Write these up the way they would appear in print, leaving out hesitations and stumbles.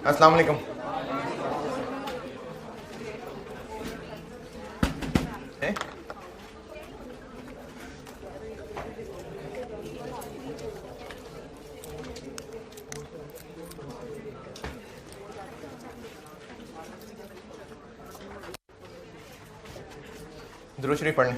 अस्सलाम वालेकुम। दुरूद शरीफ पढ़ लें।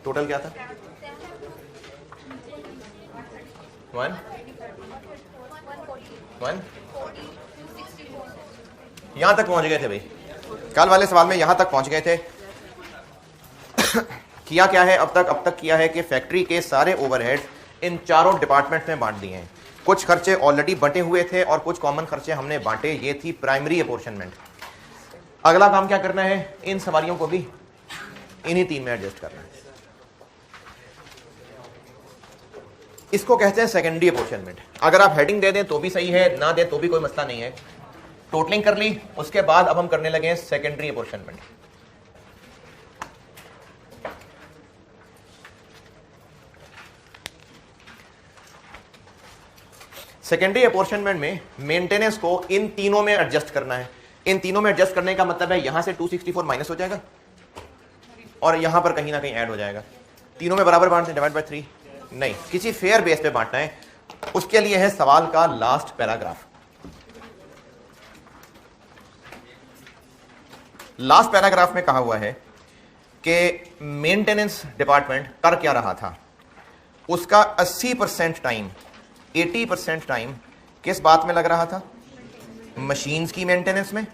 टोटल क्या था? 1 यहां तक पहुंच गए थे भाई। कल वाले सवाल में यहां तक पहुंच गए थे। किया क्या है अब तक किया है कि फैक्ट्री के सारे ओवरहेड इन चारों डिपार्टमेंट में बांट दिए हैं। कुछ खर्चे ऑलरेडी बंटे हुए थे और कुछ कॉमन खर्चे हमने बांटे। ये थी प्राइमरी अपोर्शनमेंट। अगला काम क्या करना है? इन सवारियों को भी इन्हीं 3 में एडजस्ट करना है। इसको कहते हैं सेकेंडरी अपोर्शनमेंट। अगर आप हेडिंग दे दें तो भी सही है, ना दें तो भी कोई मसला नहीं है। टोटलिंग कर ली, उसके बाद अब हम करने लगे हैं सेकेंडरी अपोर्शनमेंट। सेकेंडरी अपोर्शनमेंट में मेंटेनेंस को इन तीनों में एडजस्ट करना है। इन तीनों में एडजस्ट करने का मतलब है यहां से 264 माइनस हो जाएगा और यहां पर कहीं ना कहीं ऐड हो जाएगा। तीनों में बराबर बांट दें, डिवाइड बाय 3 नहीं, किसी फेयर बेस पे बांटना है। उसके लिए है सवाल का लास्ट पैराग्राफ। लास्ट पैराग्राफ में कहा हुआ है कि मेंटेनेंस डिपार्टमेंट कर क्या रहा था। उसका 80% टाइम, 80% टाइम किस बात में लग रहा था? मशीन्स की मेंटेनेंस में,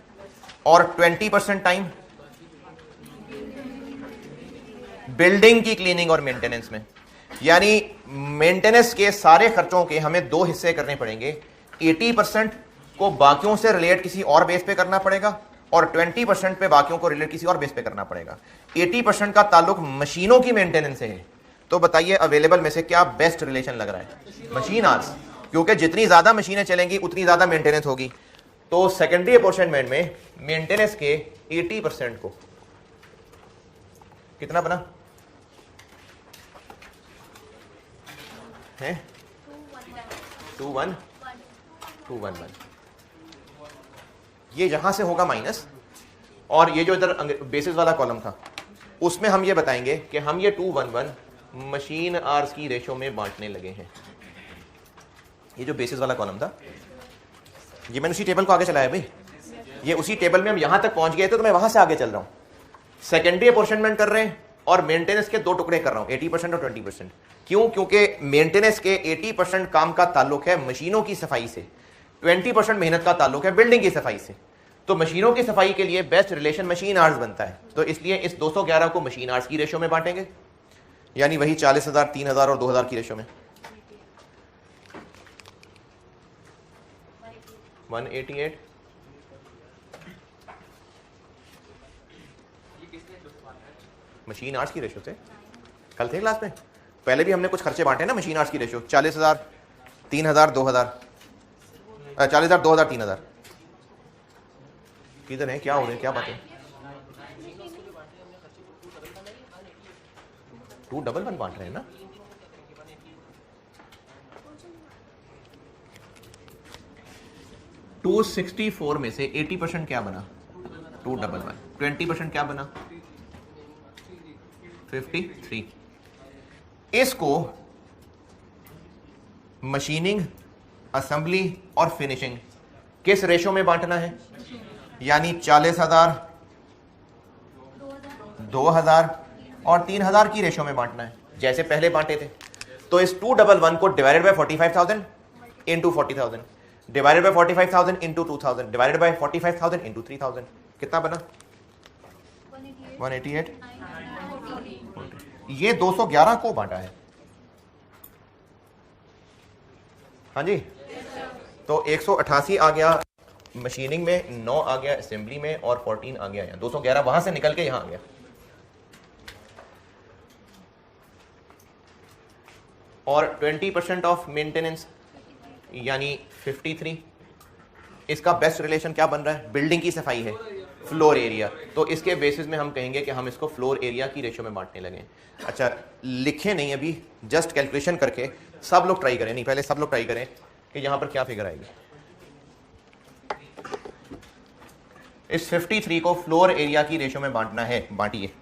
और 20% टाइम बिल्डिंग की क्लीनिंग और मेंटेनेंस में। यानी मेंटेनेंस के सारे खर्चों के हमें 2 हिस्से करने पड़ेंगे। 80% को बाकियों से रिलेट किसी और बेस पे करना पड़ेगा और 20% पे बाकियों को रिलेट किसी और बेस पे करना पड़ेगा। 80% का ताल्लुक मशीनों की मेंटेनेंस से है। तो बताइए अवेलेबल में से क्या बेस्ट रिलेशन लग रहा है? मशीन आवर्स, क्योंकि जितनी ज्यादा मशीनें चलेंगी उतनी ज्यादा मेंटेनेंस होगी। तो सेकेंडरी अपोर्शनमेंट में मेंटेनेंस के 80% को कितना बना है? 211। ये यहां से होगा माइनस, और ये जो इधर बेसिस वाला कॉलम था उसमें हम ये बताएंगे कि हम ये 211 मशीन आवर्स की रेशो में बांटने लगे हैं। ये जो बेसिस वाला कॉलम था, ये मैंने उसी टेबल को आगे चलाया भाई। ये उसी टेबल में हम यहां तक पहुंच गए थे तो मैं वहां से आगे चल रहा हूं। सेकेंडरी अपोर्शनमेंट कर रहे हैं और मेंटेनेंस के 2 टुकड़े कर रहा हूं, 80% और 20%। क्यों? क्योंकि मेंटेनेंस के 80% काम का ताल्लुक है मशीनों की सफाई से, 20% मेहनत का ताल्लुक है बिल्डिंग की सफाई से। तो मशीनों की सफाई के लिए बेस्ट रिलेशन मशीन आवर्स बनता है। तो इसलिए इस 211 को मशीन आवर्स की रेशो में बांटेंगे, यानी वही 40,000, 3,000 और 2,000 की रेशो में। 188 मशीन आवर्स की रेशो से कल थे क्लास में। पहले भी हमने कुछ खर्चे बांटे ना मशीन आवर्स की रेशो। 40,000, 3,000, 2,000, 40,000, 2,000, 3,000। किधर है? क्या हो रहे हैं? क्या बात है? 211 बांट रहे हैं ना। $264 में से 80% क्या बना? 211। 20% क्या बना? 53। इसको मशीनिंग, असेंबली और फिनिशिंग किस रेशो में बांटना है? यानी 40,000, 2,000 और 3,000 की रेशो में बांटना है, जैसे पहले बांटे थे। तो इस 211 को divided by 45,000 into 40,000, divided by 45,000 into 2,000, divided by 45,000 into 3,000, कितना बना? 188। ये 211 को बांटा है। हाँ जी, तो 188 आ गया मशीनिंग में 9 आ गया, असेंबली में, और 14 आ गया यहाँ, 211 वहां से निकल के यहाँ आ गया। और 20% ऑफ मेंटेनेंस यानी 53। इसका बेस्ट रिलेशन क्या बन रहा है? बिल्डिंग की सफाई है, फ्लोर एरिया। तो इसके बेसिस में हम कहेंगे कि हम इसको फ्लोर एरिया की रेशो में बांटने लगे। अच्छा, लिखे नहीं अभी, जस्ट कैलकुलेशन करके सब लोग ट्राई करें, नहीं पहले सब लोग ट्राई करें कि यहां पर क्या फिगर आएगी। इस 53 को फ्लोर एरिया की रेशो में बांटना है, बांटिए।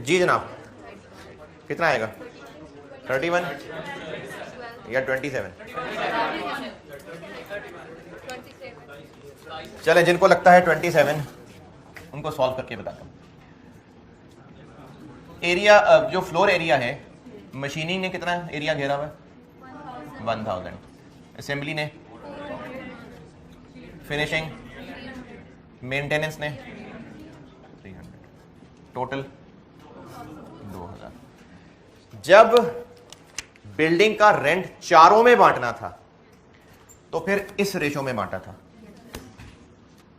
जी जनाब, कितना आएगा? 31 या 27? चले, जिनको लगता है 27 उनको सॉल्व करके बताता हूँ। एरिया, जो फ्लोर एरिया है, मशीनिंग ने कितना एरिया घेरा हुआ है? 1000। असेंबली ने, फिनिशिंग, मेंटेनेंस ने 300, टोटल 2000। जब बिल्डिंग का रेंट चारों में बांटना था तो फिर इस रेशो में बांटा था।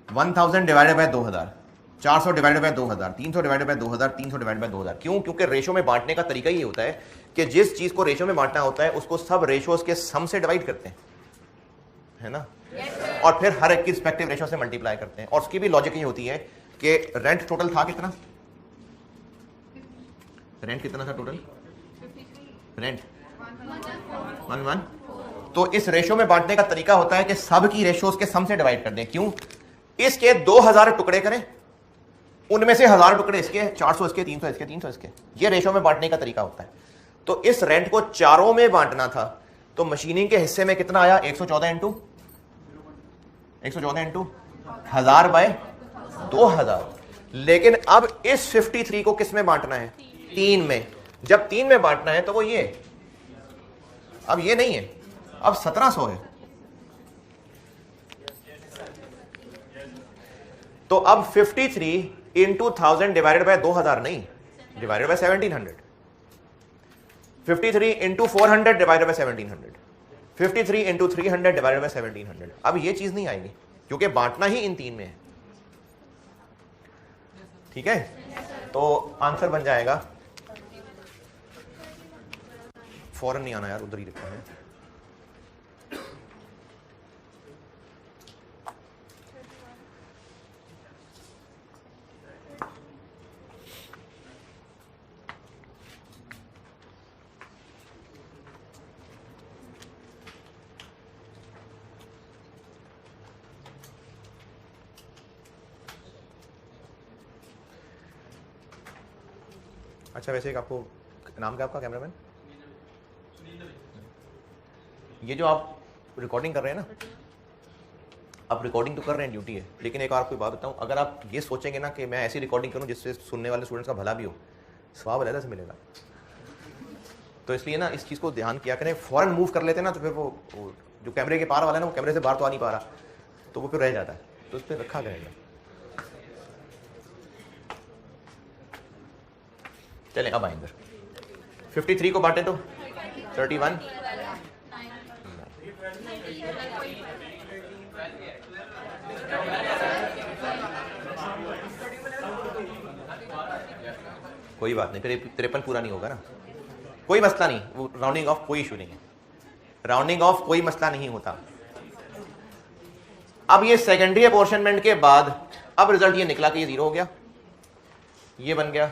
1000 divided by 2000, 400 divided by 2000, 300 divided by 2000, 300 divided by 2000। क्यों? क्योंकि रेशो में बांटने का तरीका ये होता है कि जिस चीज को रेशो में बांटना होता है उसको सब रेशोज के सम से डिवाइड करते हैं, है ना, और फिर हर एक की रिस्पेक्टिव रेशो से मल्टीप्लाई करते हैं। और उसकी भी लॉजिक ये होती है कि रेंट टोटल था कितना? रेंट कितना था टोटल? रेंट 11। तो इस रेशो में बांटने का तरीका होता है कि सब की रेशोज के सम से डिवाइड कर दें। क्यों? इसके 2000 टुकड़े करें, उनमें से 1000 टुकड़े इसके, 400 इसके, 300 इसके, 300 इसके। ये रेशो में बांटने का तरीका होता है। तो इस रेंट को चारों में बांटना था, तो मशीनिंग के हिस्से में कितना आया? 114 इंटू 1000 बाय 2000। लेकिन अब इस 53 को किस में बांटना है? 3 में। जब 3 में बांटना है तो वो ये, अब ये नहीं है, अब 1700 है। तो अब 53 इंटू 1000 डिवाइडेड बाय 2000 नहीं, divided by 1700। 53 into 400 divided by 1700। 53 into 300 divided by 1700। अब ये चीज नहीं आएगी क्योंकि बांटना ही इन 3 में है। ठीक है, तो आंसर बन जाएगा, फौरन नहीं आना यार, उधर ही लिखना है। अच्छा वैसे एक आपको नाम क्या आपका कैमरामैन? ये जो आप रिकॉर्डिंग कर रहे हैं ना, आप रिकॉर्डिंग तो कर रहे हैं, ड्यूटी है, लेकिन एक आपको बात बताऊं, अगर आप ये सोचेंगे ना कि मैं ऐसी रिकॉर्डिंग करूं जिससे सुनने वाले स्टूडेंट्स का भला भी हो, स्वाब अलग से मिलेगा। तो इसलिए ना इस चीज़ को ध्यान किया करें। फौरन मूव कर लेते ना तो फिर वो जो कैमरे के पार वाला है ना, वो कैमरे से बाहर तो आ नहीं पा रहा, तो वो फिर रह जाता है, तो उस पर रखा करेगा। चलें अब आएंगे 53 को बांटे तो 31, कोई बात नहीं, फिर 53 पूरा नहीं होगा ना, कोई मसला नहीं, वो राउंडिंग ऑफ कोई इशू नहीं है, राउंडिंग ऑफ कोई मसला नहीं होता। अब ये सेकेंडरी अपोर्शनमेंट के बाद अब रिजल्ट ये निकला कि ये 0 हो गया, ये बन गया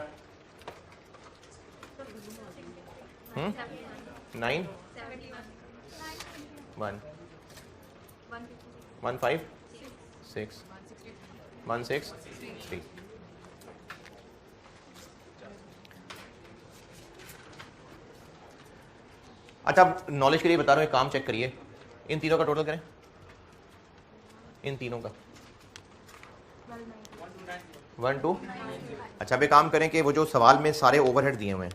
9 1 1 5 6 1 6 3। अच्छा अब नॉलेज के लिए बता रहा हूँ, एक काम चेक करिए, इन तीनों का टोटल करें, इन तीनों का 1 2। अच्छा अब एक काम करें कि वो जो सवाल में सारे ओवरहेड दिए हुए हैं,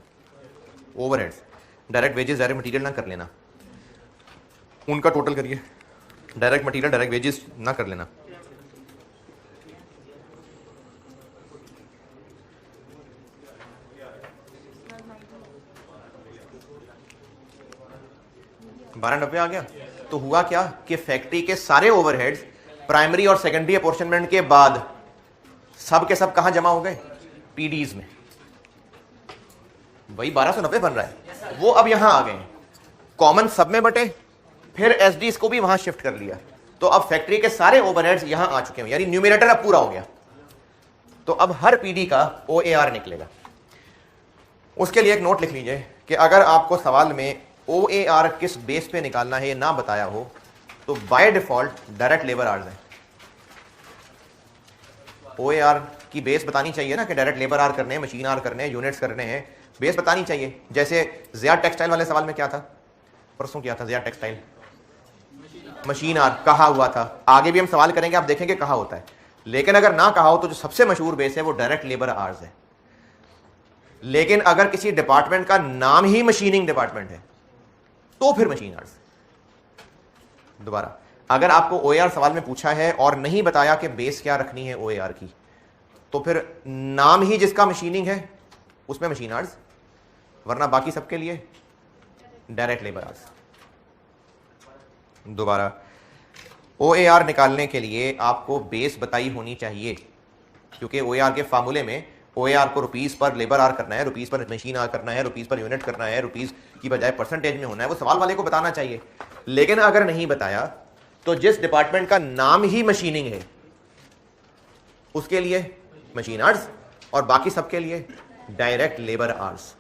overheads, direct wages direct material ना कर लेना, उनका टोटल करिए, डायरेक्ट मटेरियल डायरेक्ट वेजेस ना कर लेना। $12.90 आ गया। तो हुआ क्या कि फैक्ट्री के सारे ओवरहेड्स प्राइमरी और सेकेंडरी अपोर्शनमेंट के बाद सब के सब कहां जमा हो गए? पीडीज में। वही 1290 बन रहा है, वो अब यहां आ गए, कॉमन सब में बटे, फिर एसडीज को भी वहां शिफ्ट कर लिया, तो अब फैक्ट्री के सारे ओवरहेड्स यहां आ चुके हैं, यानी न्यूमरेटर अब पूरा हो गया। तो अब हर पीडी का ओएआर निकलेगा। उसके लिए एक नोट लिख लीजिए कि अगर आपको सवाल में ओएआर किस बेस पे निकालना है ये ना बताया हो तो by default direct labour hours है। ओएआर की बेस बतानी चाहिए ना कि डायरेक्ट लेबर आवर करने हैं, मशीन आवर करने हैं, यूनिट्स करने हैं, बेस बतानी चाहिए। जैसे जिया टेक्सटाइल वाले सवाल में क्या था, परसों क्या था, जिया टेक्सटाइल मशीन आवर कहा हुआ था, आगे भी हम सवाल करेंगे आप देखेंगे कहा होता है, लेकिन अगर ना कहा हो तो जो सबसे मशहूर बेस है वो डायरेक्ट लेबर आवर्स है। लेकिन अगर किसी डिपार्टमेंट का नाम ही मशीनिंग डिपार्टमेंट है तो फिर मशीन आवर्स। दोबारा, अगर आपको ओएआर सवाल में पूछा है और नहीं बताया कि बेस क्या रखनी है ओएआर की, तो फिर नाम ही जिसका मशीनिंग है उसमें मशीन आवर्स, वरना बाकी सबके लिए डायरेक्ट लेबर आवर्स। दोबारा, ओएआर निकालने के लिए आपको बेस बताई होनी चाहिए, क्योंकि ओएआर के फार्मूले में ओएआर को रुपीस पर लेबर आवर करना है, रुपीस पर मशीन आवर करना है, रुपीस पर यूनिट करना है, रुपीस की बजाय परसेंटेज में होना है, वो सवाल वाले को बताना चाहिए। लेकिन अगर नहीं बताया तो जिस डिपार्टमेंट का नाम ही मशीनिंग है उसके लिए मशीन आवर्स और बाकी सबके लिए डायरेक्ट लेबर आवर्स।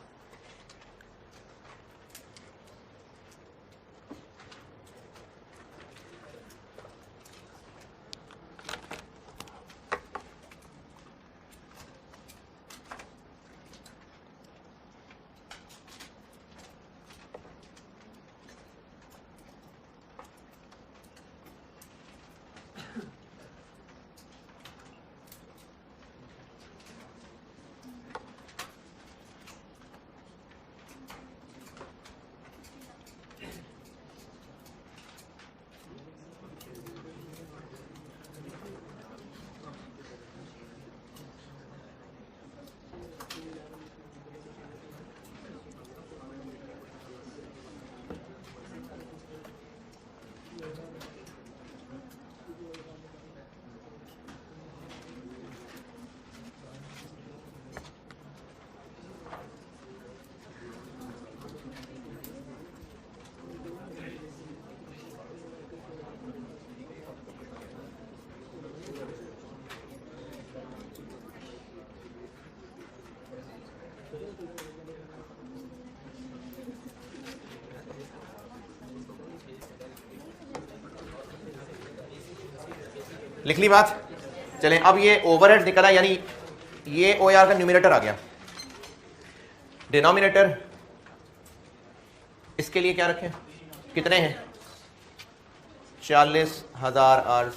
लिख ली बात। चलें, अब ये ओवरहेड निकला, यानी ये ओआर का न्यूमरेटर आ गया। डिनोमिनेटर इसके लिए क्या रखें, कितने हैं, 40,000 आवर्स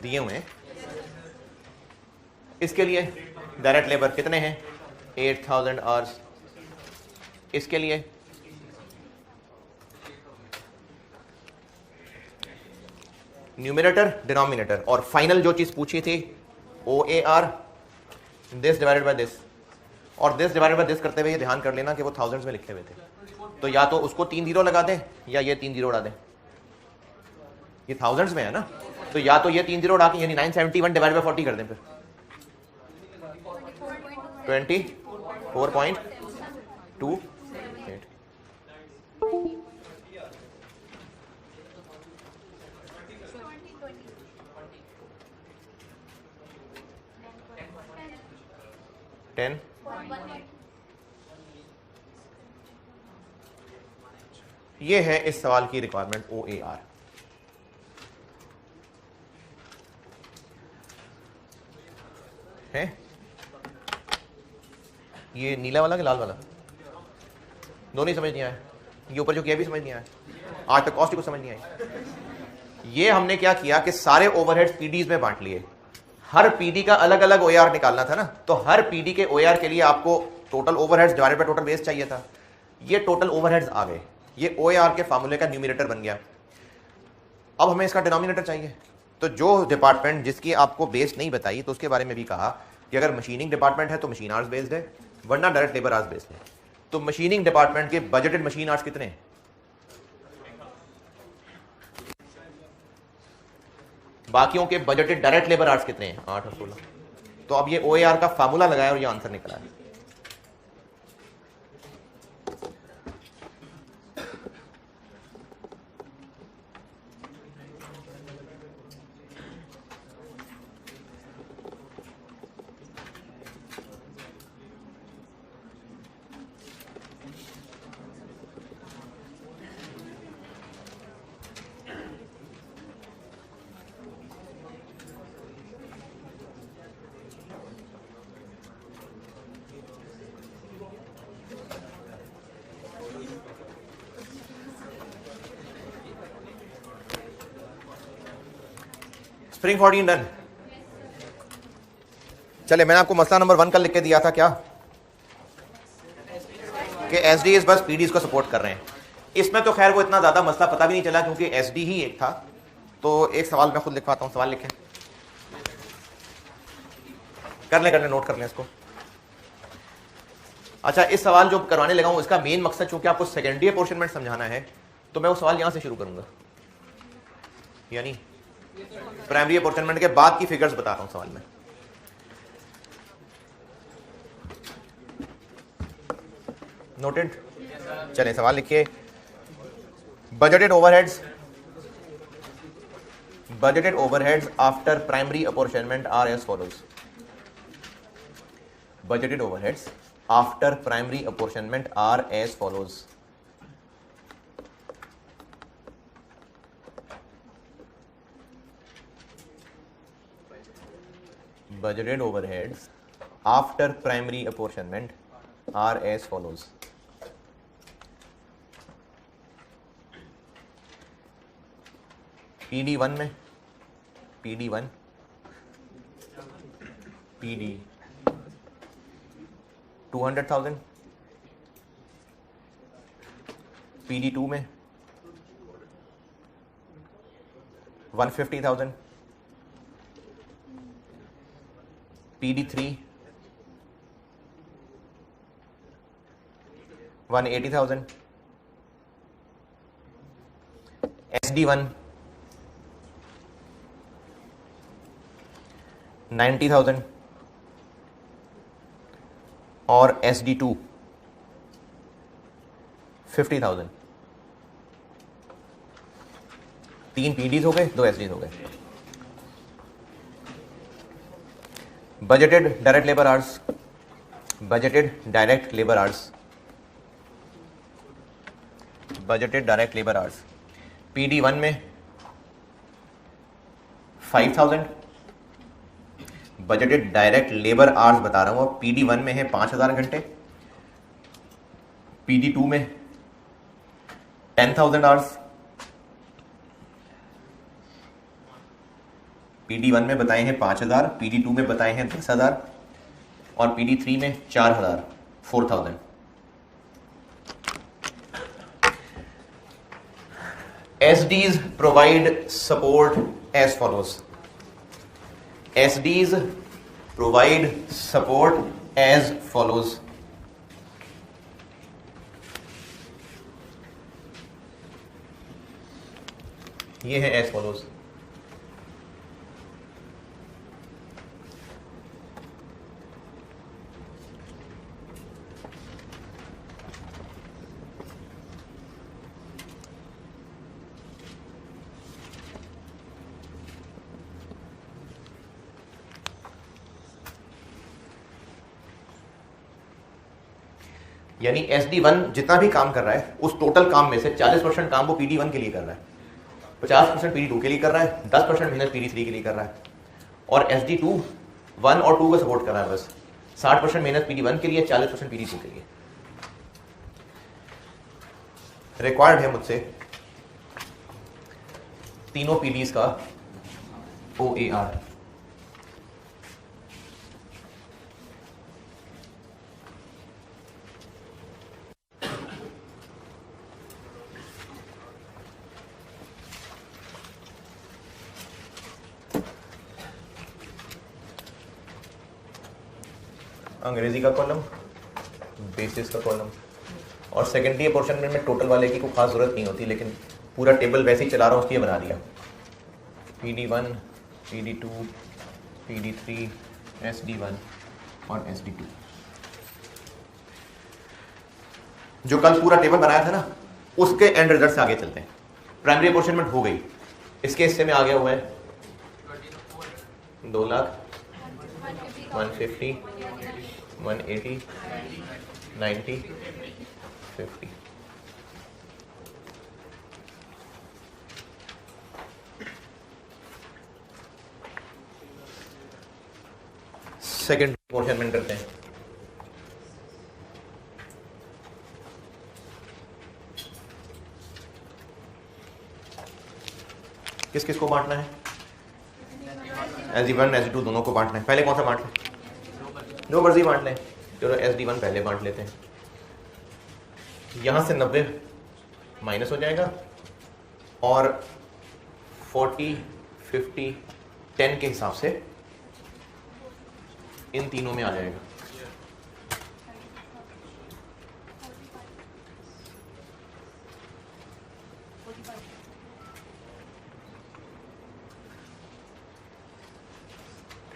दिए हुए हैं। इसके लिए डायरेक्ट लेबर कितने हैं, 8,000 आवर्स। इसके लिए न्यूमिनेटर डिनोमिनेटर, और फाइनल जो चीज पूछी थी OAR, this divided by this, और दिस डिवाइडेड बाय दिस करते हुए ये ध्यान कर लेना कि वो थाउजेंड्स में लिखे हुए थे, तो या तो उसको 3 जीरो लगा दें या ये 3 जीरो उड़ा दें। ये थाउजेंड्स में है ना, तो या तो ये 3 जीरो उड़ा के यानी 971 डिवाइड बाय 40 कर दें, फिर 24.28। 10 ये है इस सवाल की रिक्वायरमेंट OAR। है ये नीला वाला कि लाल वाला, दोनों ही समझ नहीं आया। ये ऊपर जो किया भी समझ नहीं आया, आज तक कॉस्ट को समझ नहीं आई। ये हमने क्या किया कि सारे ओवरहेड्स पीडीज में बांट लिए, हर पीडी का अलग अलग OAR निकालना था ना, तो हर पीडी के OAR के लिए आपको total overheads divided by total base चाहिए था। ये टोटल ओवरहेड्स आ गए, ये OAR के फार्मूले का न्यूमिनेटर बन गया। अब हमें इसका डिनोमिनेटर चाहिए, तो जो डिपार्टमेंट जिसकी आपको बेस नहीं बताई तो उसके बारे में भी कहा कि अगर मशीनिंग डिपार्टमेंट है तो मशीन आवर्स बेस्ड है, वरना डायरेक्ट लेबर आवर्स बेस्ड है। तो मशीनिंग डिपार्टमेंट के बजटेड मशीन आवर्स कितने हैं, बाकियों के बजटेड डायरेक्ट लेबर आवर्स कितने हैं, 8 और 16। तो अब ये OAR का फार्मूला लगाया और ये आंसर निकला है। Spring 14 done. चले, मैंने आपको मसला नंबर 1 कल लिख के दिया था क्या, कि एसडी बस पीडीज को सपोर्ट कर रहे हैं। इसमें तो खैर वो इतना ज्यादा मसला पता भी नहीं चला क्योंकि एसडी ही एक था। तो एक सवाल मैं खुद लिखवाता हूं, सवाल लिखें, कर लें नोट कर लें इसको। अच्छा, इस सवाल जो करवाने लगा हूं इसका मेन मकसद चूंकि आपको सेकेंडरी अपोर्शनमेंट समझाना है, तो मैं वो सवाल यहां से शुरू करूंगा, यानी प्राइमरी अपोर्शनमेंट के बाद की फिगर्स बता रहा हूं सवाल में। नोटेड? चलें, सवाल लिखिए। Budgeted overheads after primary apportionment are as follows. Budgeted overheads after primary apportionment are as follows. Budgeted overheads after primary apportionment are as follows. PD1 में PD1 PD 200,000, PD2 में 150,000, PD3 180,000, SD1 90,000 और SD2 50,000। 3 PDs हो गए, 2 SDs हो गए। Budgeted direct labour hours, budgeted direct labour hours, budgeted direct labour hours PD1 में 5,000, budgeted direct labour hours बता रहा हूँ, PD1 में है 5000 घंटे, PD2 में 10,000 आवर्स, PD1 में बताए हैं 5000, PD2 में बताए हैं 10,000 और PD3 में 4,000, 4,000। SDs provide support as follows. SDs provide support as follows. ये है as follows. यानी SD1 जितना भी काम कर रहा है उस टोटल काम में से 40% काम वो PD1 के लिए कर रहा है, 50% PD2 के लिए कर रहा है, 10% मेहनत PD3 के लिए कर रहा है, और SD2 1 और 2 को सपोर्ट कर रहा है बस। 60% मेहनत PD1 के लिए, 40% PD2 के लिए। रिक्वायर्ड है मुझसे तीनों PDs का OAR। अंग्रेजी का कॉलम, बेसिस का कॉलम, और सेकेंडरी पोर्शन में मैं टोटल वाले की कोई खास जरूरत नहीं होती, लेकिन पूरा टेबल वैसे ही चला रहा हूँ उसलिए बना दिया। PD1, PD2, PD3, SD1 और SD2। जो कल पूरा टेबल बनाया था ना उसके एंड रिजल्ट से आगे चलते हैं। प्राइमरी अपोर्शनमेंट हो गई, इसके हिस्से में आ गया हुआ है 2 लाख, 150, 180, 90, 50। सेकेंड पोर्शन में करते हैं। किस किस को बांटना है? SD1 SD2 दोनों को बांटना है। पहले कौन सा बांट लें? जो मर्जी बांट लें। चलो SD1 पहले बांट लेते हैं। यहां से 90 माइनस हो जाएगा और 40, 50, 10 के हिसाब से इन तीनों में आ जाएगा।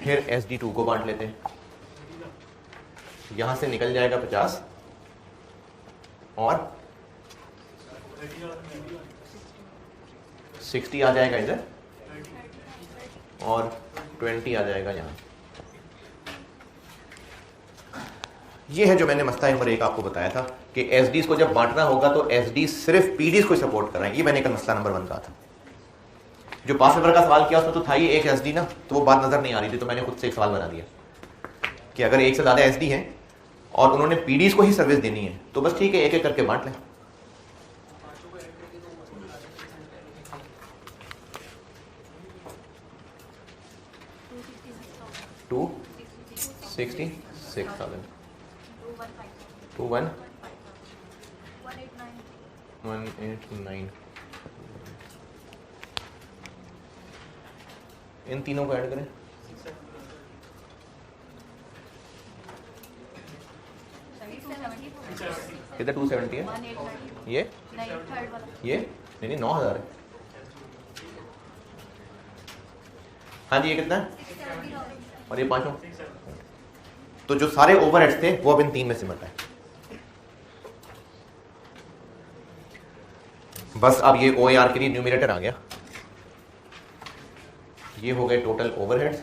फिर SD2 को बांट लेते हैं। यहां से निकल जाएगा 50 और 60 आ जाएगा इधर और 20 आ जाएगा यहां। ये है जो मैंने मसला नंबर 1 आपको बताया था कि SDs को जब बांटना होगा तो SD सिर्फ PDs को सपोर्ट कर रहे हैं। ये मैंने कल मसला नंबर 1 कहा था। जो पास पेपर का सवाल किया उसमें तो था ही एक SD ना, तो वो बात नजर नहीं आ रही थी, तो मैंने खुद से एक सवाल बना दिया कि अगर एक से ज्यादा SD हैं और उन्होंने PDs को ही सर्विस देनी है तो बस ठीक है, एक एक करके बांट लें। टू 66,000 189। इन तीनों को ऐड करें। कितना 270 है? ये नहीं 9,000 है। हाँ जी, ये कितना है? और ये पांचों। तो जो सारे ओवरहेड्स थे वो अब इन 3 में सिमट है। बस अब ये OAR के लिए न्यूमरेटर आ गया। ये हो गए टोटल ओवरहेड्स।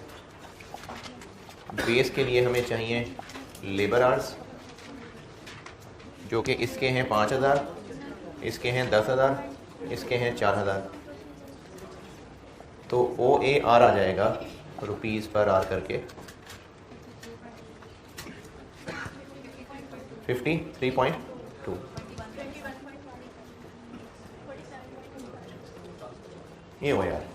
बेस के लिए हमें चाहिए लेबर आवर्स जो कि इसके हैं 5,000, इसके हैं 10,000, इसके हैं 4,000। तो OAR आ जाएगा रुपीज़ पर आर करके 53.2। ये हो यार,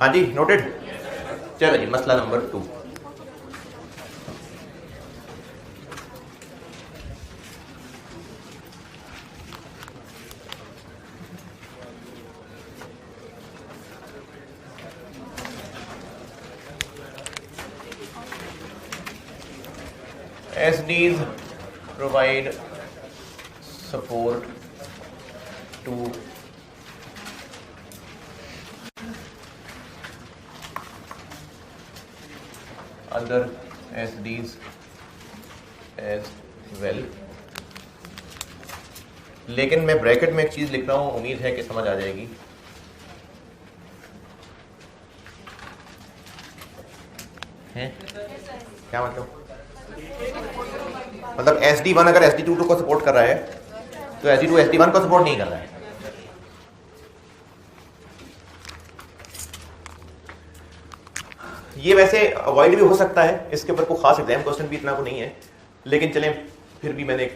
हाँ जी नोटेड। चलो जी मसला number 2। SDs provide support to other SDs as well। लेकिन मैं ब्रैकेट में एक चीज लिख रहा हूं, उम्मीद है कि समझ आ जाएगी। है क्या मतलब? मतलब SD1 अगर SD2 को सपोर्ट कर रहा है तो SD2 SD1 को सपोर्ट नहीं कर रहा है। ये वैसे अवॉइड भी हो सकता है, इसके ऊपर कोई खास एग्जाम क्वेश्चन भी इतना को नहीं है, लेकिन चलें फिर भी मैंने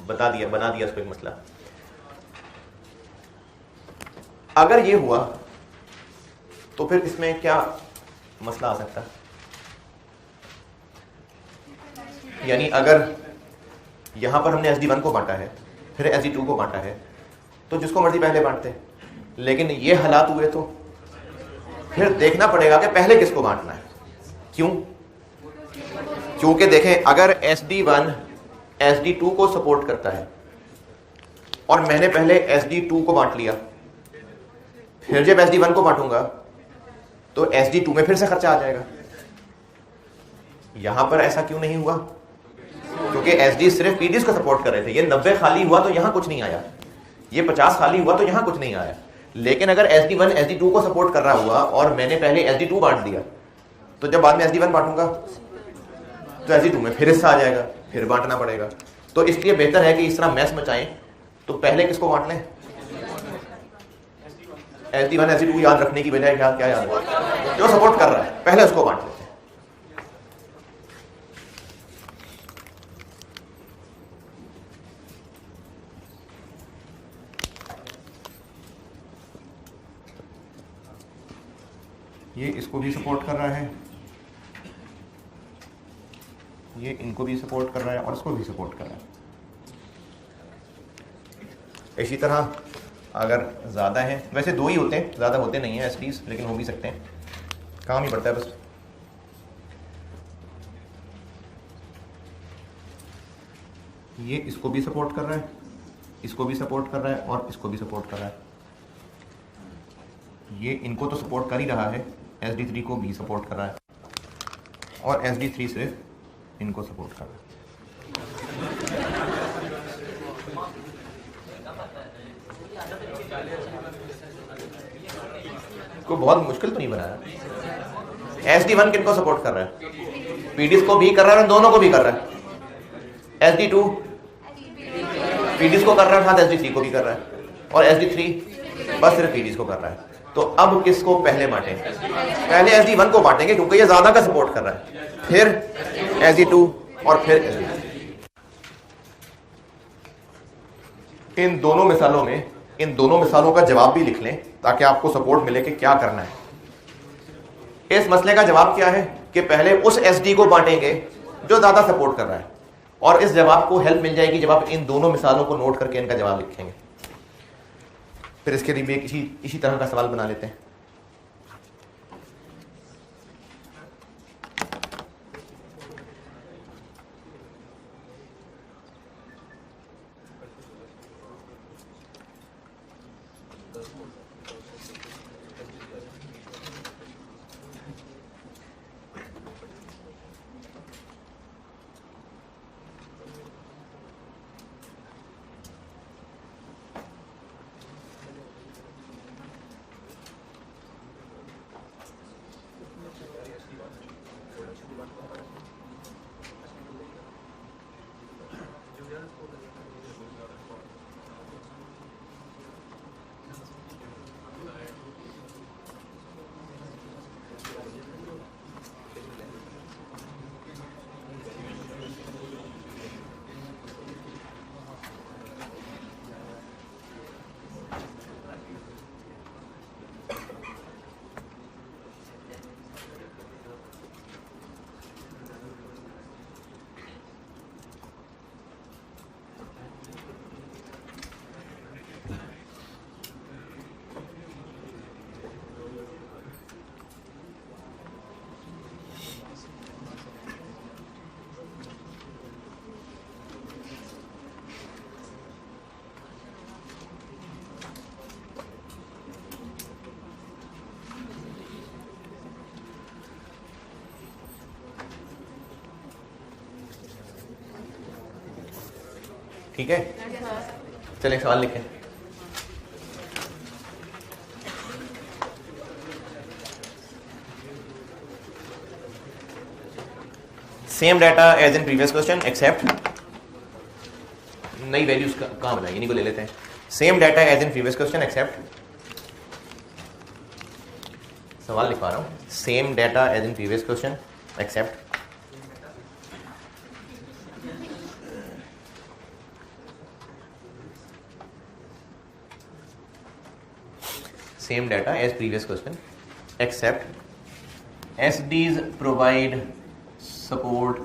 बना दिया इसको एक मसला। अगर ये हुआ तो फिर इसमें क्या मसला आ सकता है? यानी अगर यहां पर हमने SD1 को बांटा है, फिर SD2 को बांटा है, तो जिसको मर्जी पहले बांटते हैं, लेकिन ये हालात हुए तो फिर देखना पड़ेगा कि पहले किसको बांटना है। क्यों? क्योंकि देखें, अगर SD1 SD2 को सपोर्ट करता है और मैंने पहले SD2 को बांट लिया, फिर जब SD1 को बांटूंगा तो SD2 में फिर से खर्चा आ जाएगा। यहां पर ऐसा क्यों नहीं हुआ? क्योंकि SD सिर्फ PDs को सपोर्ट कर रहे थे। ये 90 खाली हुआ तो यहां कुछ नहीं आया, ये 50 खाली हुआ तो यहां कुछ नहीं आया। लेकिन अगर SD1 SD2 को सपोर्ट कर रहा हुआ और मैंने पहले SD2 बांट दिया, तो जब बाद में SD1 बांटूंगा तो SD2 में फिर हिस्सा आ जाएगा, फिर बांटना पड़ेगा। तो इसलिए बेहतर है कि इस तरह मैस मचाएं तो पहले किसको बांट लें? SD1 SD2 याद रखने की बजाय क्या याद रखें? जो सपोर्ट कर रहा है पहले उसको बांट लेते हैं। ये इसको भी सपोर्ट कर रहा है, ये इनको भी सपोर्ट कर रहा है और इसको भी सपोर्ट कर रहा है। इसी तरह अगर ज़्यादा है, वैसे 2 ही होते हैं, ज़्यादा होते नहीं हैं SDs, लेकिन हो भी सकते हैं, काम ही पड़ता है बस। ये इसको भी सपोर्ट कर रहा है, इसको भी सपोर्ट कर रहा है और इसको भी सपोर्ट कर रहा है। ये इनको तो सपोर्ट कर ही रहा है, SD3 को भी सपोर्ट कर रहा है और SD3 सिर्फ इनको सपोर्ट कर रहा है। को बहुत मुश्किल तो नहीं बनाया। SD1 किनको सपोर्ट कर रहा है? PDs को भी कर रहा है, दोनों को भी कर रहा है। SD2 PDs को कर रहा है, साथ SD3 को भी कर रहा है और SD3 बस सिर्फ PDs को कर रहा है। तो अब किसको पहले बांटें? पहले SD1 को बांटेंगे क्योंकि ये ज्यादा का सपोर्ट कर रहा है, फिर SD2 और फिर SD3। इन दोनों मिसालों का जवाब भी लिख लें ताकि आपको सपोर्ट मिले कि क्या करना है। इस मसले का जवाब क्या है कि पहले उस SD को बांटेंगे जो ज्यादा सपोर्ट कर रहा है, और इस जवाब को हेल्प मिल जाएगी जब आप इन दोनों मिसालों को नोट करके इनका जवाब लिखेंगे। फिर इसके लिए इसी तरह का सवाल बना लेते हैं। ठीक है, चलिए सवाल लिखें। Same data as in previous question except, नई वैल्यूज कहां बनाएंगे, इन्हीं को ले लेते हैं। Same data as in previous question except, सवाल लिखवा रहा हूं, same data as in previous question except same data as previous question except SDs provide support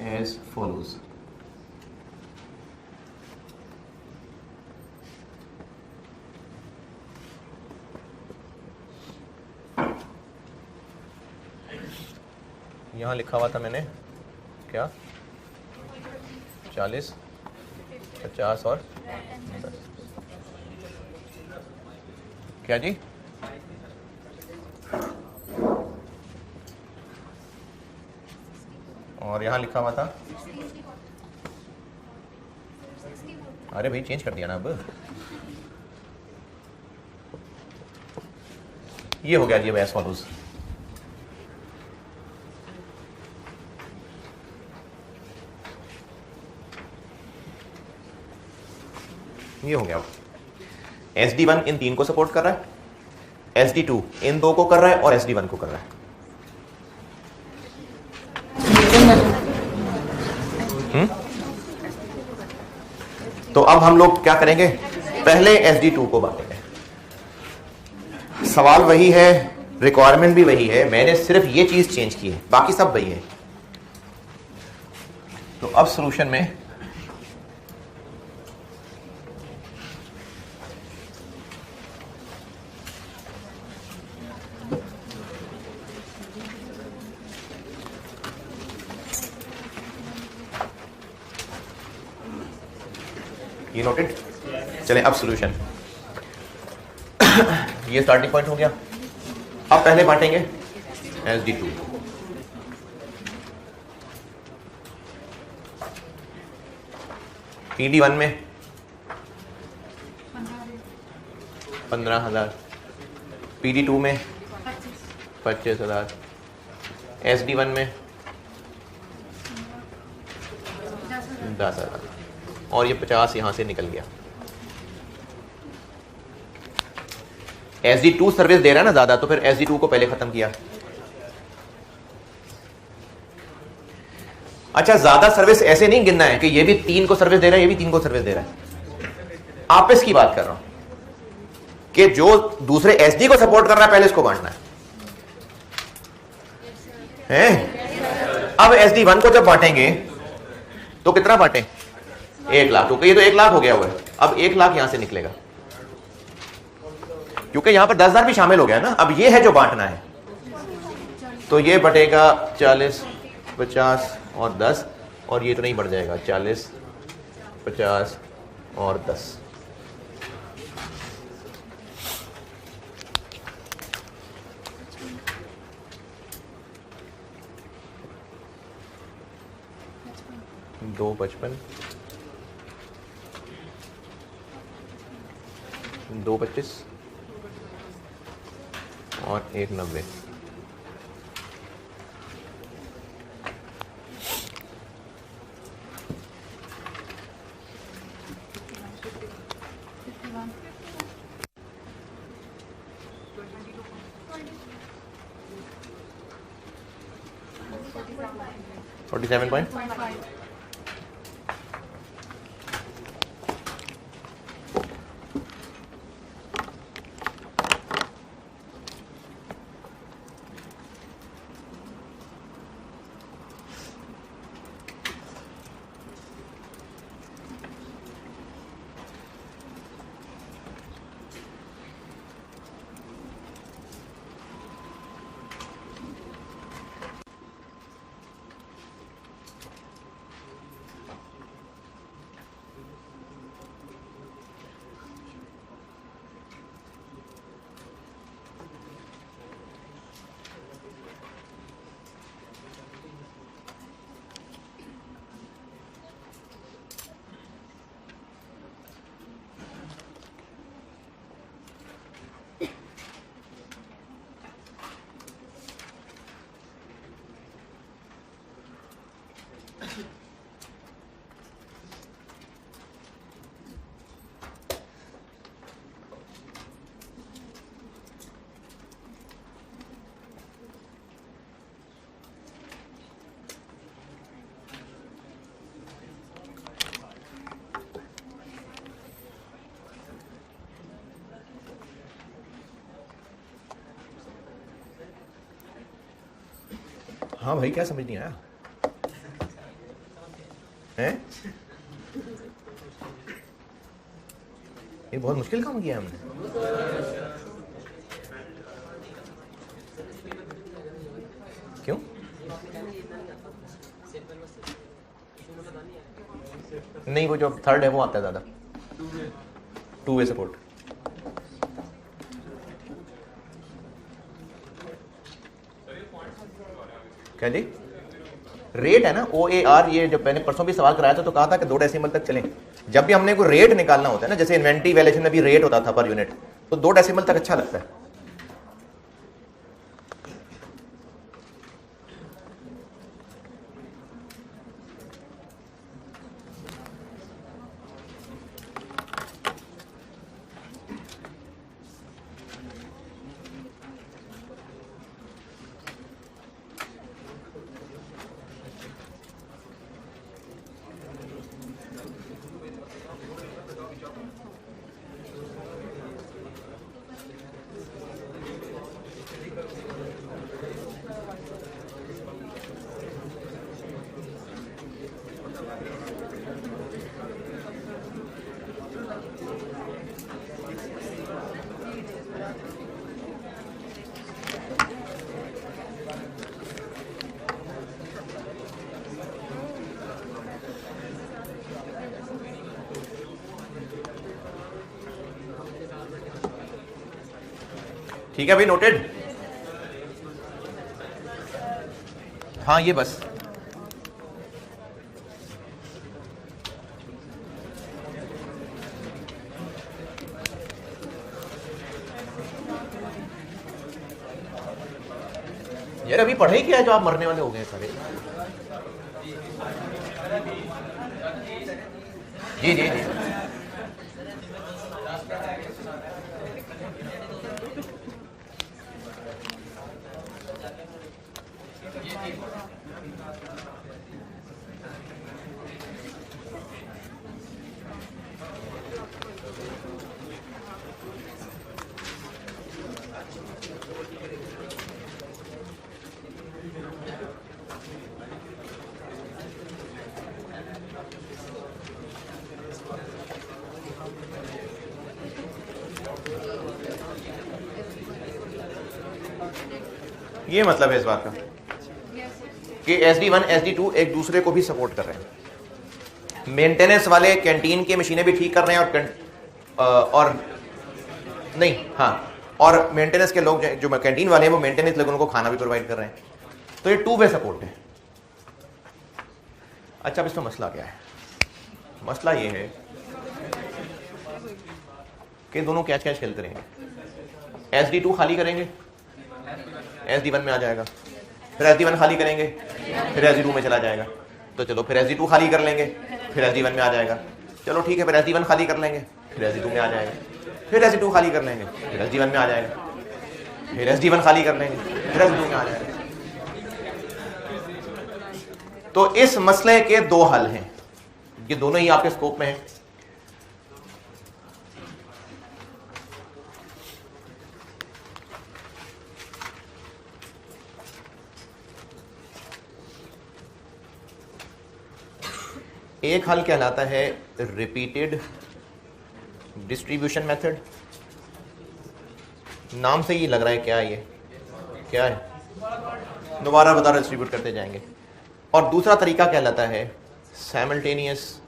as follows. यहां लिखा हुआ था मैंने क्या, 40, 50 और 10। क्या जी? और यहां लिखा हुआ था, अरे भाई चेंज कर दिया ना अब। ये हो गया जी एज फॉलोज। ये हो गया। SD1 इन 3 को सपोर्ट कर रहा है, SD2 इन 2 को कर रहा है और SD1 को कर रहा है। तो अब हम लोग क्या करेंगे, पहले SD2 को बांटेंगे। सवाल वही है, रिक्वायरमेंट भी वही है, मैंने सिर्फ ये चीज चेंज की है, बाकी सब वही है। तो अब सॉल्यूशन में ये नोटेड। चलें अब सॉल्यूशन। ये स्टार्टिंग पॉइंट हो गया। अब पहले बांटेंगे SD2। PD1 में 15,000, PD2 में 25,000, SD1 में 10,000 और ये 50 यहां से निकल गया। SD2 सर्विस दे रहा है ना ज्यादा, तो फिर SD2 को पहले खत्म किया। अच्छा, ज्यादा सर्विस ऐसे नहीं गिनना है कि ये भी 3 को सर्विस दे रहा है, ये भी 3 को सर्विस दे रहा है। आपस की बात कर रहा हूं कि जो दूसरे SD को सपोर्ट कर रहा है पहले इसको बांटना है? अब SD1 को जब बांटेंगे तो कितना बांटें? 1 लाख, क्योंकि ये तो 1 लाख हो गया हुआ है। अब 1 लाख यहां से निकलेगा, क्योंकि यहां पर 10,000 भी शामिल हो गया ना। अब ये है जो बांटना है, तो ये बटेगा 40, 50 और 10, और ये तो नहीं बढ़ जाएगा 40, 50 और 10। दो 55, 2 25 और 1 90। $47.5। हाँ भाई, क्या समझ नहीं आया? हैं? ये बहुत मुश्किल काम किया हमने। क्यों? नहीं, वो जो थर्ड है वो आता है ज्यादा, टू वे सपोर्ट। क्या जी? रेट है ना, OAR। ये जब मैंने परसों भी सवाल कराया था तो कहा था कि 2 डेसिमल तक चलें। जब भी हमने कोई रेट निकालना होता है ना, जैसे इन्वेंट्री वैल्यूएशन में भी रेट होता था पर यूनिट, तो 2 डेसिमल तक अच्छा लगता है। ठीक है भाई, नोटेड। हाँ ये बस यार अभी पढ़े ही क्या है जो आप मरने वाले हो गए सारे। जी जी जी। ये मतलब है इस बात का कि SD1 SD2 एक दूसरे को भी सपोर्ट कर रहे हैं। मेंटेनेंस वाले कैंटीन की मशीनें भी ठीक कर रहे हैं और नहीं, हाँ, और मेंटेनेंस के लोग जो कैंटीन वाले हैं वो मेंटेनेंस लोगों को खाना भी प्रोवाइड कर रहे हैं। तो ये 2 वे सपोर्ट है। अच्छा, अब इसमें मसला क्या है? मसला ये है कि दोनों कैच कैच खेलते रहेंगे। SD2 खाली करेंगे, SD1 में आ जाएगा, फिर SD1 खाली करेंगे, फिर SD2 में चला जाएगा। तो चलो फिर SD2 खाली कर लेंगे, फिर SD1 में आ जाएगा। चलो ठीक है, फिर SD1 खाली कर लेंगे, फिर SD2 में आ जाएगा, फिर SD2 खाली कर लेंगे, फिर SD1 में आ जाएगा, फिर SD1 खाली कर लेंगे, फिर SD2 में आ जाएगा। तो इस मसले के 2 हल हैं, ये दोनों ही आपके स्कोप में हैं। एक हल कहलाता है रिपीटेड डिस्ट्रीब्यूशन मेथड। नाम से ही लग रहा है क्या है, ये क्या है, दोबारा दोबारा डिस्ट्रीब्यूट करते जाएंगे। और दूसरा तरीका कहलाता है simultaneous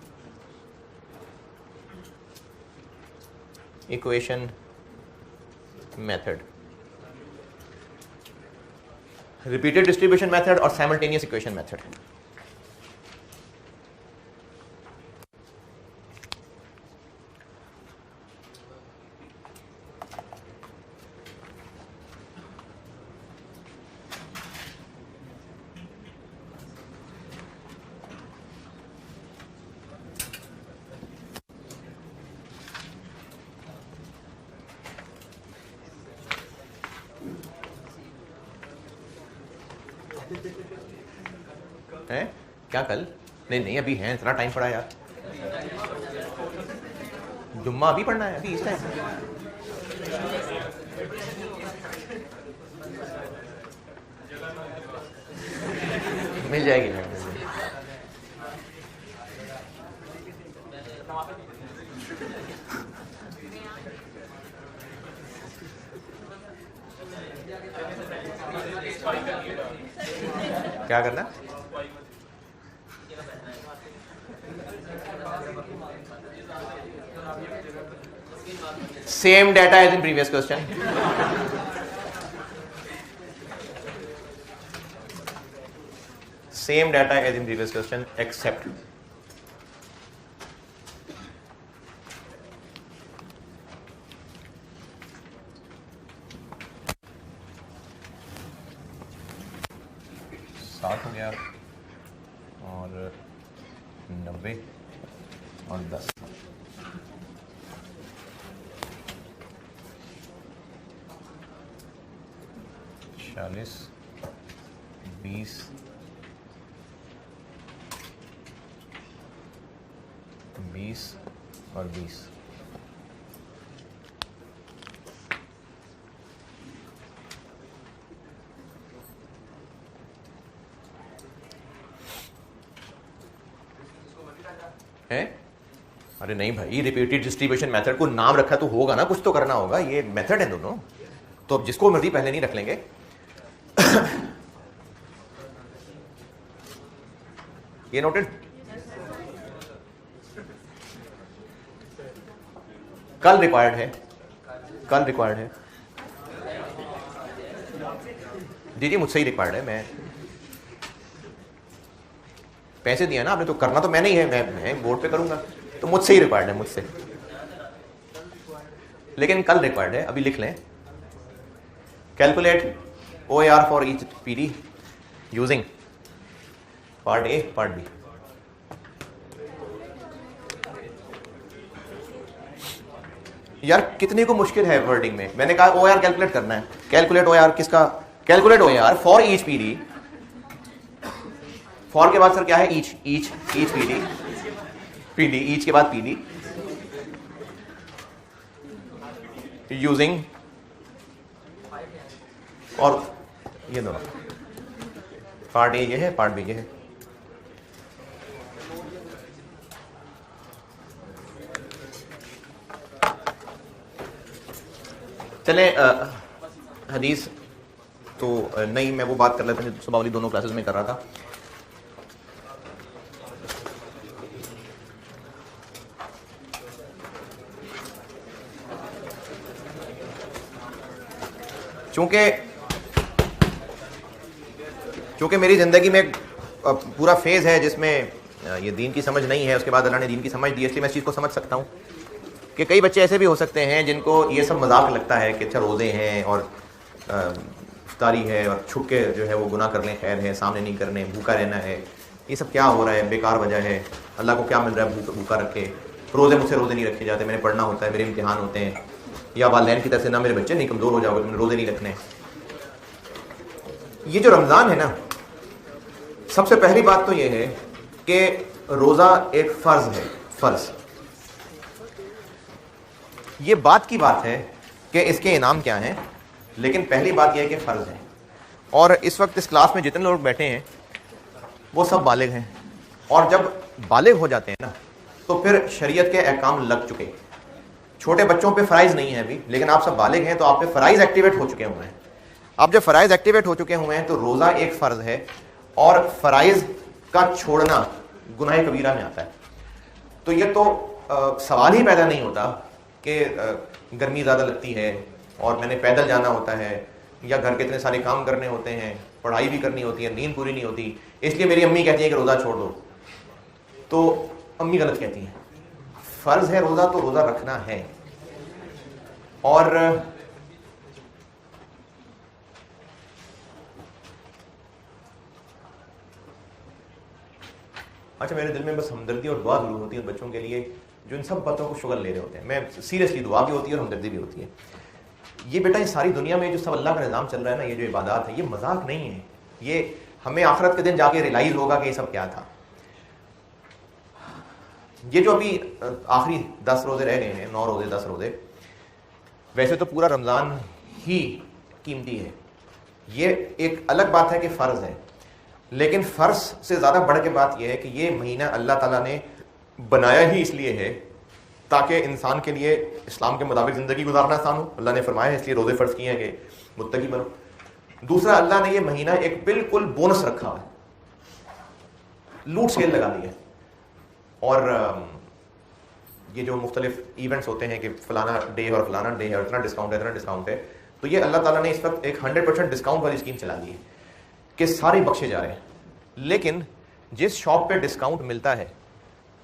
equation method. Repeated distribution method और साइमल्टेनियस इक्वेशन मेथड। है क्या कल? नहीं नहीं, अभी है, इतना टाइम पड़ा यार। जुम्मा अभी पढ़ना है, अभी इस टाइम। मिल जाएगी। क्या करना? Same data as in previous question. Same data as in previous question except सात हो गया और 90 और 10. 40 20 20 और 20. है? अरे नहीं भाई, रिपीटेड डिस्ट्रीब्यूशन मेथड को नाम रखा तो होगा ना, कुछ तो करना होगा. ये मेथड है दोनों, तो अब जिसको मर्जी पहले नहीं रख लेंगे. ये नोटेड. कल रिक्वायर्ड है, कल रिक्वायर्ड है. जी मुझसे ही रिक्वायर्ड है. मैं पैसे दिया ना आपने, तो करना तो मैंने ही है. मैं बोर्ड पे करूंगा तो मुझसे ही रिक्वायर्ड है, मुझसे. लेकिन कल रिक्वायर्ड है. अभी लिख लें. Calculate OAR for each PD using part A part B. यार कितने को मुश्किल है वर्डिंग में. मैंने कहा OAR कैलकुलेट करना है. कैलकुलेट OAR किसका? Calculate OAR for each PD. For के बाद सर क्या है? ईच. ईच PD ईच के बाद PD यूजिंग, और ये दोनों पार्ट ए ये है, पार्ट बी ये है. चले हदीस तो नहीं, मैं वो बात कर लेता हूँ सुबह वाली दोनों क्लासेस में कर रहा था. चूंकि मेरी ज़िंदगी में पूरा फेज़ है जिसमें ये दीन की समझ नहीं है, उसके बाद अल्लाह ने दीन की समझ दी, इसलिए मैं इस चीज़ को समझ सकता हूँ कि कई बच्चे ऐसे भी हो सकते हैं जिनको ये सब मजाक लगता है कि अच्छा रोज़े हैं और इफ्तारी है और छुप के जो है वो गुनाह कर लें, खैर है, सामने नहीं करने, भूखा रहना है, ये सब क्या हो रहा है, बेकार वजह है, अल्लाह को क्या मिल रहा है भूखा रख के. रोज़े मुझसे रोज़े नहीं रखे जाते, मैंने पढ़ना होता है, मेरे इम्तिहान होते हैं, या वालिदैन की तरफ से ना मेरे बच्चे नहीं कमज़ोर हो जाओगे, मैंने रोज़े नहीं रखने. ये जो रमज़ान है ना, सबसे पहली बात तो ये है कि रोज़ा एक फ़र्ज़ है. फ़र्ज़, ये बात की बात है कि इसके इनाम क्या हैं, लेकिन पहली बात यह है कि फ़र्ज़ है. और इस वक्त इस क्लास में जितने लोग बैठे हैं वो सब बालिग हैं, और जब बालिग हो जाते हैं ना तो फिर शरीयत के अहकाम लग चुके. छोटे बच्चों पे फ़राइज़ नहीं है अभी, लेकिन आप सब बालिग हैं तो आप पे फ़राइज़ एक्टिवेट हो चुके हुए हैं. आप जब फ़राइज़ एक्टिवेट हो चुके हुए हैं तो रोज़ा एक फ़र्ज़ है, और फ़राइज़ का छोड़ना गुनाह कबीरा में आता है. तो ये तो सवाल ही पैदा नहीं होता कि गर्मी ज़्यादा लगती है और मैंने पैदल जाना होता है, या घर के इतने सारे काम करने होते हैं, पढ़ाई भी करनी होती है, नींद पूरी नहीं होती, इसलिए मेरी अम्मी कहती है कि रोज़ा छोड़ दो. तो अम्मी गलत कहती हैं. फ़र्ज़ है रोज़ा तो रोज़ा रखना है. और अच्छा, मेरे दिल में बस हमदर्दी और दुआ जरूर होती है बच्चों के लिए जो इन सब बातों को शुगर ले रहे होते हैं. मैं सीरियसली, दुआ भी होती है और हमदर्दी भी होती है. ये बेटा, ये सारी दुनिया में जो सब अल्लाह का निज़ाम चल रहा है ना, ये जो इबादत है, ये मजाक नहीं है. ये हमें आखिरत के दिन जाके रियलाइज़ होगा कि ये सब क्या था. ये जो अभी आखिरी 10 रोज़े रह गए हैं, 9 रोज़े 10 रोज़े, वैसे तो पूरा रमज़ान ही कीमती है. ये एक अलग बात है कि फ़र्ज़ है, लेकिन फ़र्ज़ से ज़्यादा बढ़ के बात यह है कि ये महीना अल्लाह ताला ने बनाया ही इसलिए है ताकि इंसान के लिए इस्लाम के मुताबिक ज़िंदगी गुजारना आसान हो. अल्लाह ने फरमाया है इसलिए रोज़े फ़र्ज़ किए हैं कि मुत्तकी बनो. दूसरा, अल्लाह ने ये महीना एक बिल्कुल बोनस रखा है. लूट सेल लगा दी है। और ये जो मुख्तलिफ इवेंट्स होते हैं कि फलाना डे और फलाना डे है और इतना डिस्काउंट है, तो ये अल्लाह ताला ने इस वक्त एक 100% डिस्काउंट वाली स्कीम चला दी है कि सारे बख्शे जा रहे हैं। लेकिन जिस शॉप पे डिस्काउंट मिलता है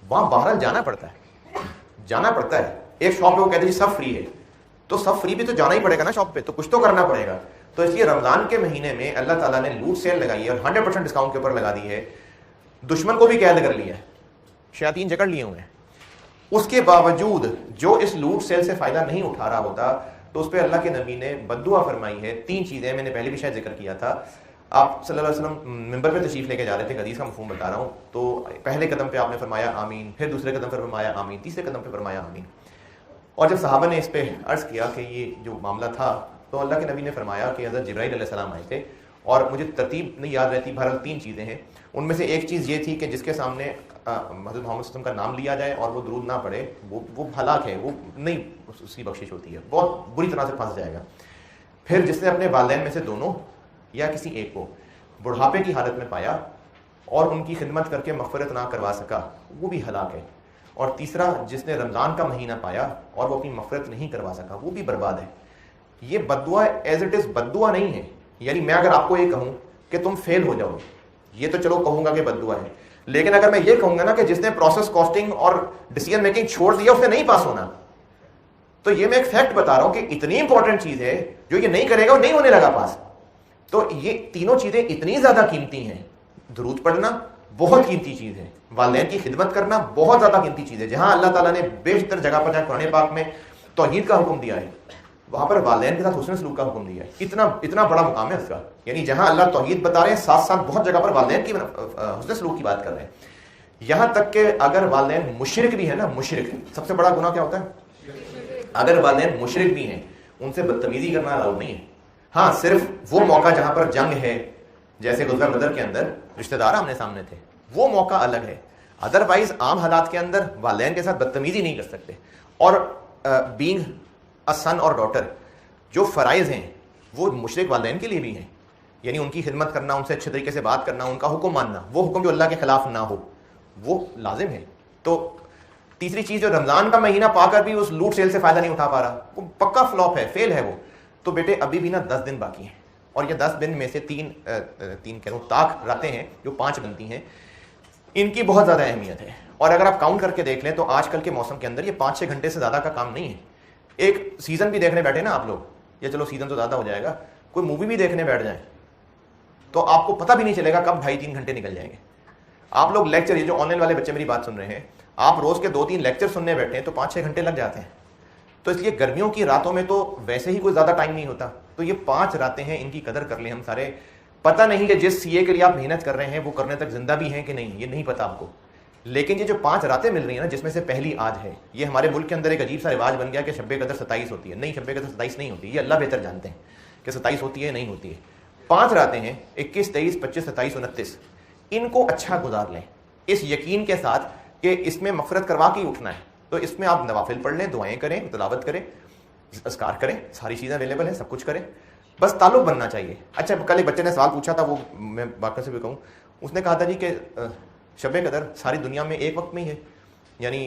वहां बहरहाल जाना पड़ता है। एक शॉप पे वो कहते हैं सब फ्री है, तो सब फ्री भी तो जाना ही पड़ेगा ना शॉप पे, तो कुछ तो करना पड़ेगा। तो इसलिए रमजान के महीने में अल्लाह ताला ने लूट सेल लगाई है और 100% डिस्काउंट के ऊपर लगा दी है। दुश्मन को भी कैद कर लिया है, शयातीन जकड़ लिए हुए हैं। उसके बावजूद जो इस लूट सेल से फायदा नहीं उठा रहा होता तो उस पर अल्लाह के नबी ने बद्दुआ फरमाई है। 3 चीजें मैंने पहले भी शायद जिक्र किया था। आप सल्लल्लाहु अलैहि वसल्लम मिंबर पे तशरीफ लेके जा रहे थे, हदीस का मफहूम बता रहा हूँ, तो पहले कदम पे आपने फरमाया आमीन, फिर दूसरे कदम पर फरमाया आमीन, तीसरे कदम पे फरमाया आमीन। और जब सहाबा ने इस पे अर्ज किया कि ये जो मामला था, तो अल्लाह के नबी ने फरमाया कि हज़रत जिब्राइल अलैहिस्सलाम आए थे और मुझे तरतीब नहीं याद रहती, बहरहाल 3 चीज़ें हैं। उनमें से एक चीज़ ये थी कि जिसके सामने हज़रत मोहम्मद सल्लल्लाहु अलैहि वसल्लम का नाम लिया जाए और वो दुरूद ना पढ़े, वो हलाक है, वो नहीं उसकी बख्शिश होती है, बहुत बुरी तरह से फंस जाएगा। फिर जिसने अपने वालिदैन में से दोनों या किसी एक को बुढ़ापे की हालत में पाया और उनकी खिदमत करके मग़फ़िरत ना करवा सका, वो भी हलाक है। और तीसरा, जिसने रमज़ान का महीना पाया और वो अपनी मग़फ़िरत नहीं करवा सका, वो भी बर्बाद है। ये बद्दुआ एज इट इज़ बद्दुआ नहीं है। यानी मैं अगर आपको ये कहूँ कि तुम फेल हो जाओ, ये तो चलो कहूँगा कि बद्दुआ है, लेकिन अगर मैं ये कहूँगा ना कि जिसने प्रोसेस कॉस्टिंग और डिसीजन मेकिंग छोड़ दिया उसने नहीं पास होना, तो ये मैं एक फैक्ट बता रहा हूँ कि इतनी इंपॉर्टेंट चीज़ है, जो ये नहीं करेगा वो नहीं होने लगा पास। तो ये तीनों चीज़ें इतनी ज़्यादा कीमती हैं। दुरूद पढ़ना बहुत कीमती चीज़ है, वालिदैन की खिदमत करना बहुत ज़्यादा कीमती चीज़ है। जहाँ अल्लाह ताला ने बेशतर जगह पर, जहाँ कुरान पाक में तौहीद का हुक्म दिया है, वहाँ पर वालिदैन के साथ हुस्न सलूक का हुक्म दिया है। इतना बड़ा मुकाम है उसका। यानी जहाँ अल्लाह तौहीद बता रहे हैं, साथ साथ बहुत जगह पर वालिदैन की हुस्न सलूक की बात कर रहे हैं। यहाँ तक कि अगर वालिदैन मुशरिक भी है ना, मुशरिक सबसे बड़ा गुनाह क्या होता है? अगर वालिदैन मुशरिक भी हैं, उनसे बदतमीजी करना अलाउड नहीं है। हाँ, सिर्फ वो मौका जहाँ पर जंग है, जैसे गुज़रा बदर के अंदर रिश्तेदार आमने सामने थे, वो मौका अलग है। अदरवाइज आम हालात के अंदर वालिदैन के साथ बदतमीजी नहीं कर सकते। और बीइंग अ सन और डॉटर, जो फ़राइज़ हैं वो मुशरिक वालिदैन के लिए भी हैं। यानी उनकी खिदमत करना, उनसे अच्छे तरीके से बात करना, उनका हुक्म मानना, वो हुक्म जो अल्लाह के खिलाफ ना हो, वो लाजिम है। तो तीसरी चीज़, जो रमज़ान का महीना पाकर भी उस लूट सेल से फ़ायदा नहीं उठा पा रहा, वो पक्का फ्लॉप है, फेल है वो। तो बेटे अभी भी ना 10 दिन बाकी हैं, और ये 10 दिन में से तीन कह रहा हूँ ताक रातें हैं जो 5 बनती हैं, इनकी बहुत ज़्यादा अहमियत है। और अगर आप काउंट करके देख लें तो आजकल के मौसम के अंदर ये 5-6 घंटे से ज़्यादा का काम नहीं है। एक सीज़न भी देखने बैठे ना आप लोग, या चलो सीज़न तो ज़्यादा हो जाएगा, कोई मूवी भी देखने बैठ जाए तो आपको पता भी नहीं चलेगा कब 2.5-3 घंटे निकल जाएंगे। आप लोग लेक्चर, ये जो ऑनलाइन वाले बच्चे मेरी बात सुन रहे हैं, आप रोज़ के 2-3 लेक्चर सुनने बैठे हैं तो 5-6 घंटे लग जाते हैं। तो इसलिए गर्मियों की रातों में तो वैसे ही कोई ज़्यादा टाइम नहीं होता, तो ये 5 रातें हैं, इनकी कदर कर लें हम सारे। पता नहीं कि जिस सीए के लिए आप मेहनत कर रहे हैं वो करने तक जिंदा भी हैं कि नहीं, ये नहीं पता आपको, लेकिन ये जो 5 रातें मिल रही हैं ना, जिसमें से पहली आज है, ये हमारे मुल्क के अंदर एक अजीब सा रिवाज बन गया कि शब कदर 27 होती है। नहीं, शब कदर 27 नहीं होती, ये अल्लाह बेहतर जानते हैं कि 27 होती है नहीं होती है। 5 रातें हैं, 21, 23, 25, 27, 29। इनको अच्छा गुजार लें इस यकीन के साथ कि इसमें मग़फ़िरत करवा के ही उठना है। तो इसमें आप नवाफिल पढ़ लें, दुआएं करें, तिलावत करें, अस्कार करें, सारी चीज़ें अवेलेबल हैं, सब कुछ करें, बस ताल्लुक़ बनना चाहिए। अच्छा, कल एक बच्चे ने सवाल पूछा था, वो मैं बाकर से भी कहूँ, उसने कहा था जी कि शब कदर सारी दुनिया में एक वक्त में ही है, यानी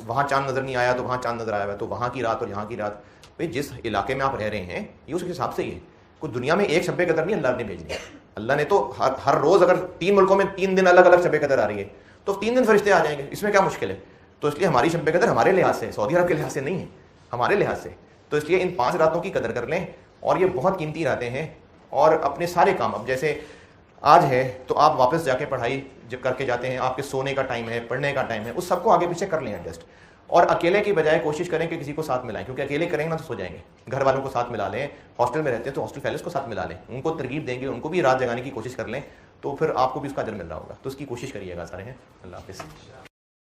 वहाँ चांद नज़र नहीं आया तो वहाँ चांद नज़र आया हुआ, तो वहाँ की रात और यहाँ की रात। भाई जिस इलाके में आप रह रहे हैं ये उस हिसाब से ही है। कोई दुनिया में एक शब कदर नहीं अल्लाह ने भेजनी। अल्लाह ने तो हर रोज़, अगर 3 मुल्कों में 3 दिन अलग अलग शब कदर आ रही है तो 3 दिन फरिश्ते आ जाएंगे, इसमें क्या मुश्किल है। तो इसलिए हमारी शब कदर हमारे लिहाज से, सऊदी अरब के लिहाज से नहीं है, हमारे लिहाज से। तो इसलिए इन 5 रातों की कदर कर लें, और ये बहुत कीमती रातें हैं। और अपने सारे काम, अब जैसे आज है तो आप वापस जाके पढ़ाई जब करके जाते हैं, आपके सोने का टाइम है, पढ़ने का टाइम है, उस सबको आगे पीछे कर लें एडजस्ट। और अकेले की बजाय कोशिश करें कि किसी को साथ मिलाएं, क्योंकि अकेले करेंगे ना तो सो जाएंगे। घर वालों को साथ मिला लें, हॉस्टल में रहते हैं तो हॉस्टल फेलोज़ को साथ मिला लें, उनको तरगीब देंगे, उनको भी रात जगाने की कोशिश कर लें, तो फिर आपको भी उसका अजर मिल रहा होगा। तो उसकी कोशिश करिएगा सारे हैं। अल्लाह हाफ़िज़।